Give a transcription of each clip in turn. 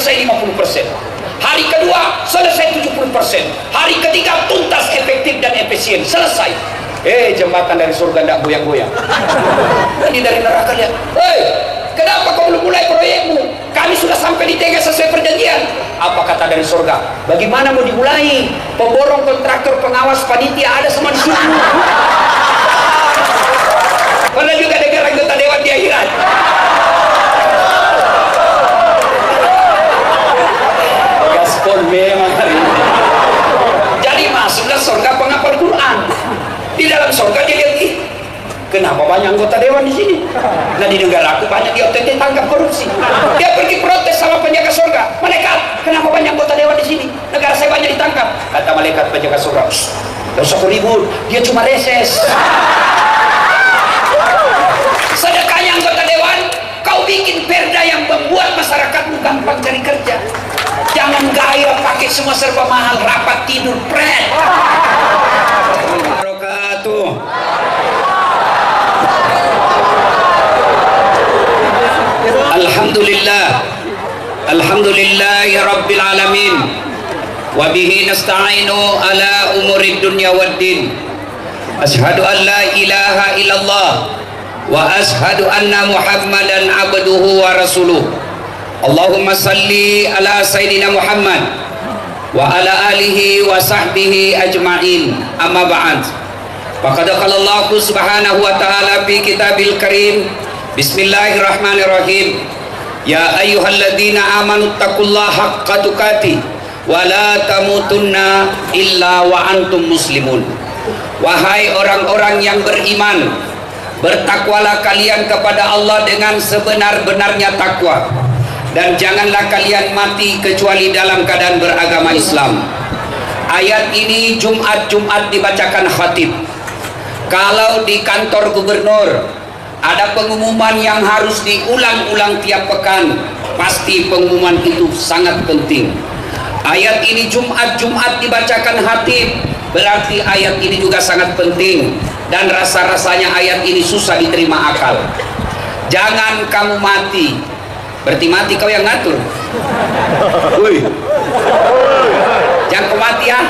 selesai 50%. Hari kedua selesai 70%. Hari ketiga tuntas, efektif dan efisien, selesai. Jembatan dari surga tidak goyang-goyang. Ini dari neraka lihat. Kenapa kau belum mulai proyekmu? Kami sudah sampai di tengah sesuai perjanjian. Apa kata dari surga? Bagaimana mau dimulai? Pemborong, kontraktor, pengawas, panitia ada semua di sini. Pernah juga dengar anggota dewan di akhirat? Gaspol memang hari ini. Jadi masuklah surga penghafal Quran. Di dalam surga dia lihat, kenapa banyak anggota dewan di sini? Nah, di negara aku banyak di OTT tangkap korupsi. Dia pergi protes sama penjaga surga. Malaikat, kenapa banyak anggota dewan di sini? Negara saya banyak ditangkap. Kata malaikat penjaga surga, gak usah kau ribut, dia cuma reses. Sedekahnya anggota dewan, kau bikin perda yang membuat masyarakatmu gampang cari kerja. Jangan gaya pakai semua serba mahal, rapat tidur, pret. Alhamdulillah, alhamdulillahi rabbil alamin, wa bihi nasta'inu ala umurid dunya waddin. Ashhadu an la ilaha illallah wa ashhadu anna muhammadan abduhu wa rasuluh. Allahumma salli ala sayyidina Muhammad wa ala alihi wa sahbihi ajma'in, amma ba'd. Faqad qala Allah subhanahu wa ta'ala fi kitabil karim, bismillahirrahmanirrahim, ya ayyuhalladzina amanu taqullaha haqqa tuqatih wa la tamutunna illa wa antum muslimun. Wahai orang-orang yang beriman, bertakwalah kalian kepada Allah dengan sebenar-benarnya takwa, dan janganlah kalian mati kecuali dalam keadaan beragama Islam. Ayat ini Jumat-Jumat dibacakan khatib. Kalau di kantor gubernur ada pengumuman yang harus diulang-ulang tiap pekan, pasti pengumuman itu sangat penting. Ayat ini Jumat-Jumat dibacakan khatib, berarti ayat ini juga sangat penting. Dan rasa-rasanya ayat ini susah diterima akal. Jangan kamu mati, berarti mati kau yang ngatur. Jangan kau mati ya.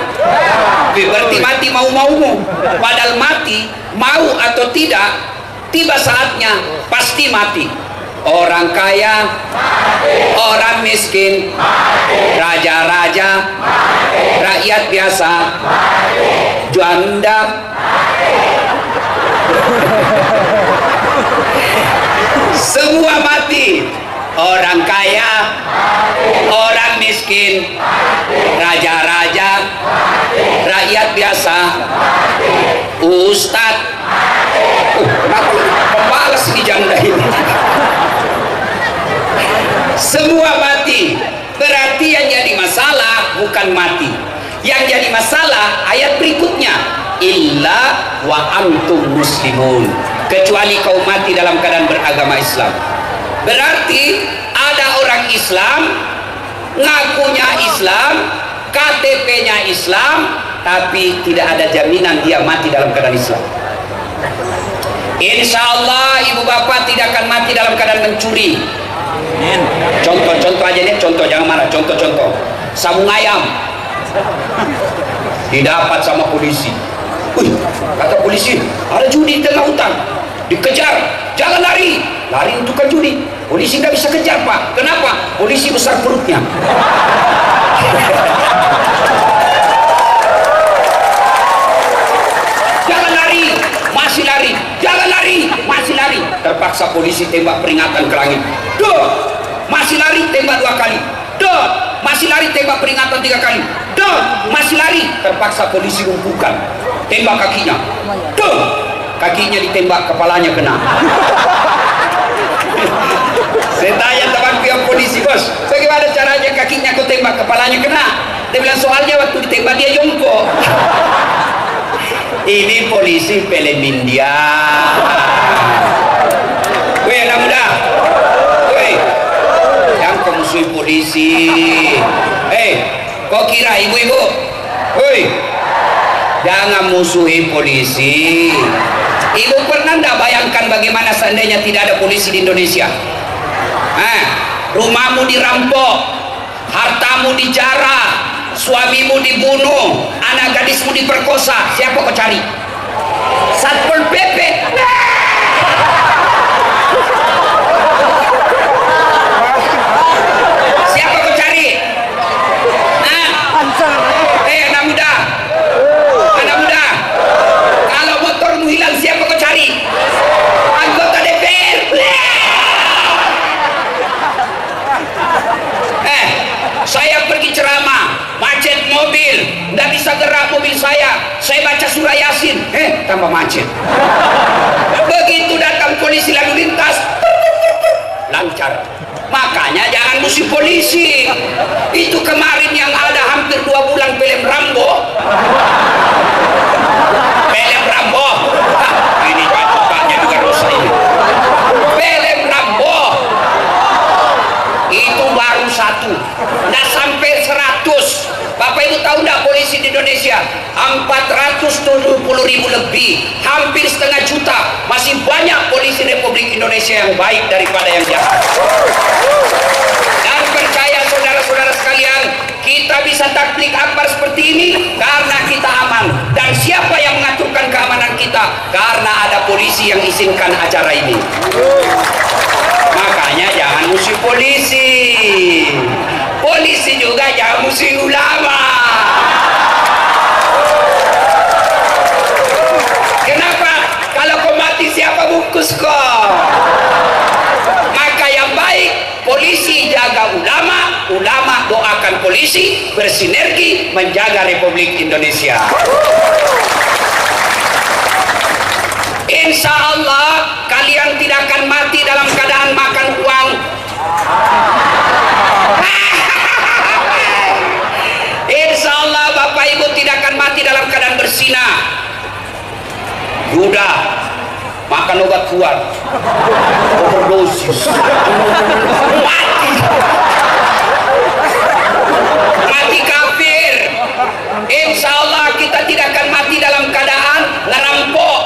Berarti mati mau-maumu. Padahal mati, mau atau tidak, tiba saatnya pasti mati. Orang kaya mati, orang miskin mati, raja-raja mati, rakyat biasa mati, janda mati. Semua mati. Orang kaya mati, orang miskin mati, raja-raja mati, rakyat biasa mati, ustad mati. Kenapa pembalas di janda ini? Semua mati. Berarti yang jadi masalah bukan mati. Yang jadi masalah ayat berikutnya, illa wa antum muslimun, kecuali kau mati dalam keadaan beragama Islam. Berarti ada orang Islam, ngakunya Islam, KTP-nya Islam, tapi tidak ada jaminan dia mati dalam keadaan Islam. Insya Allah ibu bapak tidak akan mati dalam keadaan mencuri. Contoh-contoh aja nih, contoh, jangan marah. Contoh-contoh, sabung ayam didapat sama polisi. Kata polisi, ada judi di tengah hutan, dikejar, jangan lari. Lari itu kan judi. Polisi nggak bisa kejar, Pak. Kenapa? Polisi besar perutnya. Jangan lari, masih lari. Jangan lari, masih lari. Terpaksa polisi tembak peringatan ke langit. Duh, masih lari, tembak 2 kali. Duh, masih lari, tembak peringatan 3 kali. Duh, masih lari. Terpaksa polisi lumpuhkan, tembak kakinya. Duh, kakinya ditembak, kepalanya kena. Saya tanya temanku yang polisi, bos, bagaimana caranya kakinya kau tembak, kepalanya kena? Dia bilang, soalnya waktu ditembak dia jongkok. Ini polisi film India. Weh, anak muda, weh, yang kau musuhi polisi. Kau kira ibu-ibu, weh, jangan musuhi polisi. Ibu pernah enggak bayangkan bagaimana seandainya tidak ada polisi di Indonesia? Rumahmu dirampok, hartamu dijarah, suamimu dibunuh, anak gadismu diperkosa, siapa kau cari? Satpol PP. Siapa kau cari? Anak muda, kalau motormu hilang siapa kau cari? Anggota DPR. Saya pergi ceramah, macet mobil, nggak bisa gerak mobil saya baca surah Yasin, tambah macet. Begitu datang polisi lalu lintas, lancar. Makanya jangan musuh polisi. Itu kemarin yang ada hampir 2 bulan film Rambo. Ini bapaknya juga dosa ini. Film Rambo itu baru 1, nggak sampai 100. Bapak Ibu tahu nggak polisi di Indonesia 470.000 lebih, hampir setengah juta. Masih banyak polisi Republik Indonesia yang baik daripada yang jahat. Dan percaya saudara-saudara sekalian, kita bisa taktik akbar seperti ini karena kita aman. Dan siapa yang mengaturkan keamanan kita? Karena ada polisi yang izinkan acara ini. Makanya jangan musuh polisi. Polisi juga jangan musuh ulama. Kenapa? Kalau kau mati siapa bungkus kau? Maka yang baik, polisi jaga ulama, ulama doakan polisi, bersinergi menjaga Republik Indonesia. Insya Allah kalian tidak akan mati dalam keadaan makan uang. Insya Allah Bapak Ibu tidak akan mati dalam keadaan bersinah. Udah makan obat kuat, overdosis, mati kafir. Insya Allah kita tidak akan mati dalam keadaan ngerampok.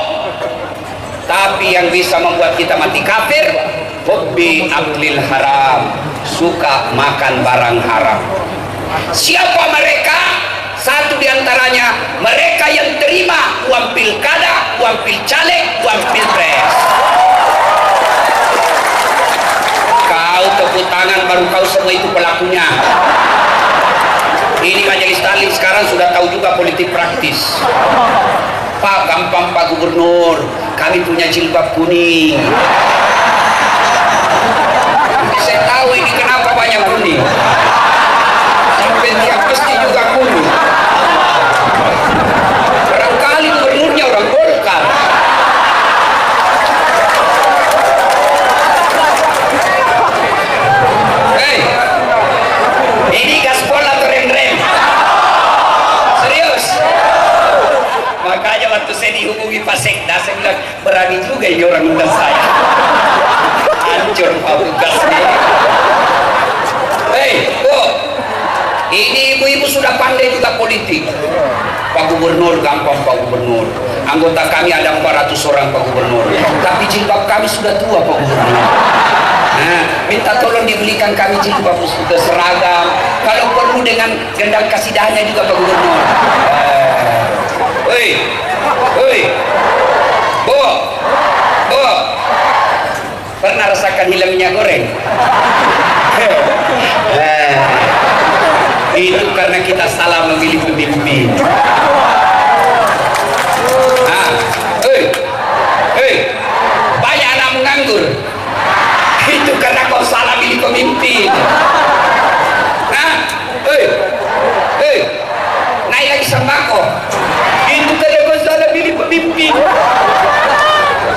Tapi yang bisa membuat kita mati kafir, hubbi aklil haram, suka makan barang haram. Siapa mereka? Satu diantaranya mereka yang terima uang pilkada, uang pilcaleg, uang pilpres. Kau tepuk tangan baru kau semua itu pelakunya. Ini majelis taklim sekarang sudah tahu juga politik praktis. Pak, gampang Pak Gubernur, kami punya jilbab kuning. Saya tahu ini kenapa banyak kuning. Sampai tiap pasti juga kuning. Barangkali gubernurnya orang Golkar. Ini gaspol atau rem-rem? Serius? Makanya waktu saya dihubungi Pak Sekda, saya bilang berani juga ini orang undang saya. Hancur Pak tugasnya. Bu, ini ibu-ibu sudah pandai juga politik. Pak Gubernur gampang Pak Gubernur. Anggota kami ada 400 orang Pak Gubernur. Tapi jilbab kami sudah tua Pak Gubernur. Nah, minta tolong dibelikan kami jilbab sudah seragam. Kalau perlu dengan gendang kasidahnya juga Pak Gubernur. Bu, pernah rasakan hilang minyak goreng? Itu karena kita salah memilih pemimpin. Banyak anak menganggur. Itu karena kau salah milih pemimpin. Naik lagi sembako. Itu karena kau salah milih pemimpin.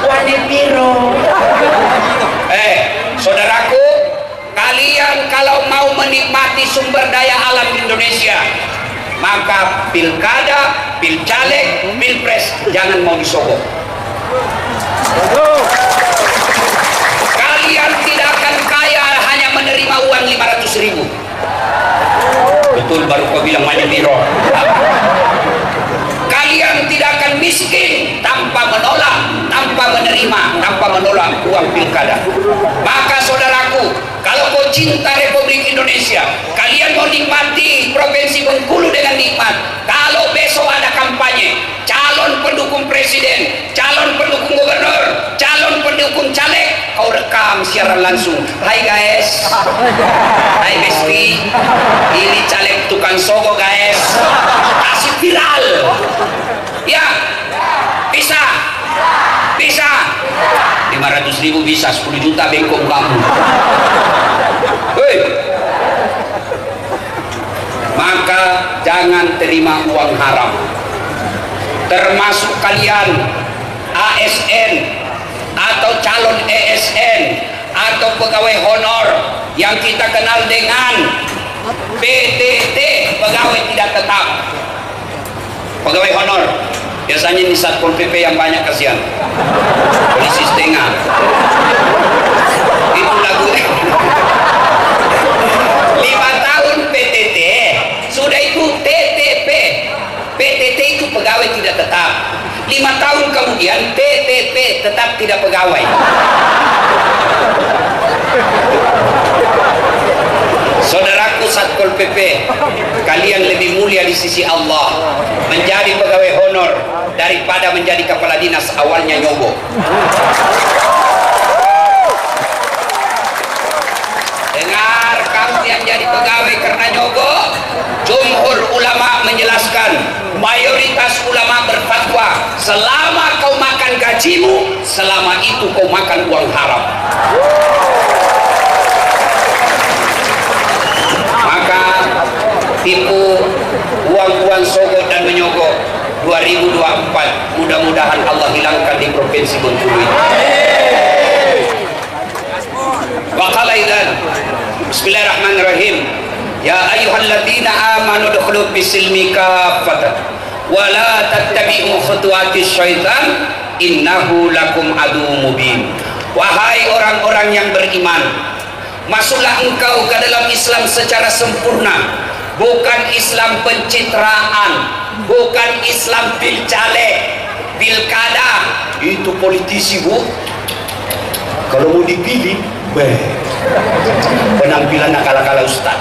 Warna biru. Saudaraku, kalian kalau mau menikmati sumber daya alam Indonesia, maka pilkada, pilcaleg, pilpres jangan mau disogok. Kalian tidak akan kaya hanya menerima uang 500.000. Betul baru kau bilang mana biro. Kalian tidak akan miskin tanpa menolak, tanpa menerima, tanpa menolak uang pilkada. Maka saudaraku, kalau kau pecinta Republik Indonesia, kalian mau nikmati Provinsi Bengkulu dengan nikmat. Kalau besok ada kampanye, calon pendukung presiden, calon pendukung gubernur, calon pendukung caleg, kau rekam siaran langsung. Hai guys, hai besti, ini caleg tukang sogo guys, kasih viral. Ya, bisa, bisa. 500.000 bisa, 10 juta bengkok kamu. Hei. Maka jangan terima uang haram, termasuk kalian ASN atau calon ESN atau pegawai honor yang kita kenal dengan PTT, pegawai tidak tetap. Pegawai honor biasanya di Satpol PP yang banyak, kasihan, polisi setengah. Itu lagu 5 tahun PTT, sudah itu TTP. PTT itu pegawai tidak tetap. 5 tahun kemudian TTP, tetap tidak pegawai. Saudaraku Satpol PP, kalian lebih mulia di sisi Allah menjadi pegawai honor daripada menjadi kepala dinas awalnya nyogok. Dengar, kamu yang jadi pegawai karena nyogok, jumhur ulama menjelaskan, mayoritas ulama berfatwa, selama kau makan gajimu, selama itu kau makan uang haram. Maka tipu, uang-uang sogok dan menyogok 2024 mudah-mudahan Allah hilangkan di Provinsi Bengkulu ini. Waqala idzan bismillahirrahmanirrahim, ya ayyuhalladzina amanu dukhulu fis-silmi kaffatan wa la tattabi'u khutuwatis syaitan innahu lakum aduwwum mubin. Wahai orang-orang yang beriman, masuklah engkau ke dalam Islam secara sempurna, bukan Islam pencitraan, bukan Islam pilcaleg, pilkada. Itu politisi, Bu, kalau mau dipilih penampilan akal-akal ustaz.